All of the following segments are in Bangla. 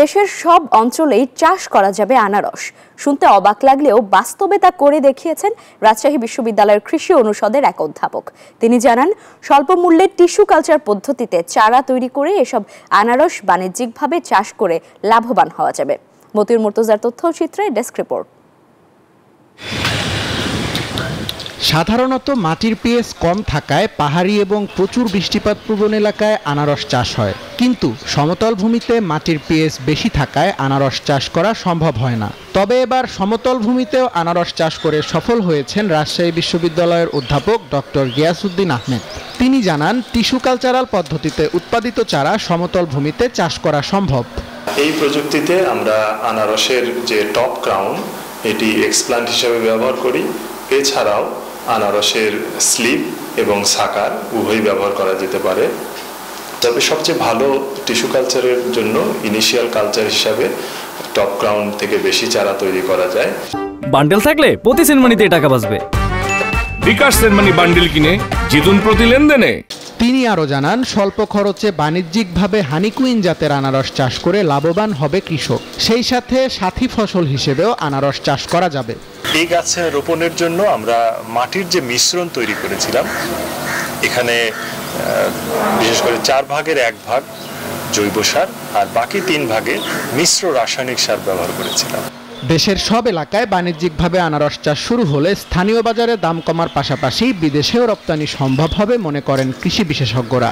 দেশের সব অঞ্চলেই চাষ করা যাবে আনারস। শুনতে অবাক লাগলেও বাস্তবে তা করে দেখিয়েছেন রাজশাহী বিশ্ববিদ্যালয়ের কৃষি অনুষদের এক অধ্যাপক। তিনি জানান, স্বল্প মূল্যে টিস্যু কালচার পদ্ধতিতে চারা তৈরি করে এসব আনারস বাণিজ্যিকভাবে চাষ করে লাভবান হওয়া যাবে। মতিউর মুর্তজার তথ্যচিত্রে ডেস্ক রিপোর্ট। সাধারণত মাটির পিএইচ কম থাকায় পাহাড়ি এবং প্রচুর বৃষ্টিপাত প্রবণ এলাকায় আনারস চাষ হয়, কিন্তু সমতল ভূমিতে মাটির পিএইচ বেশি থাকায় আনারস চাষ করা সম্ভব হয় না। তবে এবার সমতল ভূমিতেও আনারস চাষ করে সফল হয়েছেন রাজশাহী বিশ্ববিদ্যালয়ের অধ্যাপক ডক্টর গিয়াসউদ্দিন আহমেদ। তিনি জানান, টিস্যু কালচারাল পদ্ধতিতে উৎপাদিত চারা সমতল ভূমিতে চাষ করা সম্ভব। এই প্রযুক্তিতে আমরা আনারসের যে টপ ক্রাউন এটি এক্সপ্লান্ট হিসেবে ব্যবহার করি। এছাড়াও আনারসের স্লিপ এবং সাকার উভয়ই ব্যবহার করা যেতে পারে। তবে সবচেয়ে ভালো টিস্যু কালচারের জন্য ইনিশিয়াল কালচার হিসাবে টপ ক্রাউন থেকে বেশি চারা তৈরি করা যায়। বান্ডেল থাকলে প্রতি সেনমানিতে টাকা বাঁচবে। বিকাশ সেনমানি বান্ডেল কিনে জিতুন প্রতি লেনদেনে। তিনি আরও জানান, স্বল্প খরচে বাণিজ্যিকভাবে হানিকুইন জাতের আনারস চাষ করে লাভবান হবে কৃষক। সেই সাথে সাথী ফসল হিসেবেও আনারস চাষ করা যাবে। এই গাছে রোপণের জন্য আমরা মাটির যে মিশ্রণ তৈরি করেছিলাম, এখানে বিশেষ করে 4 ভাগের 1 ভাগ জৈব সার আর বাকি 3 ভাগে মিশ্র রাসায়নিক সার ব্যবহার করেছিলাম। দেশের সব এলাকায় বাণিজ্যিকভাবে আনারস চাষ শুরু হলে স্থানীয় বাজারে দাম কমার পাশাপাশি বিদেশেও রপ্তানি সম্ভব হবে মনে করেন কৃষি বিশেষজ্ঞরা।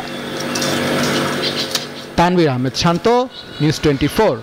তানভীর আহমেদ শান্ত, নিউজ 24।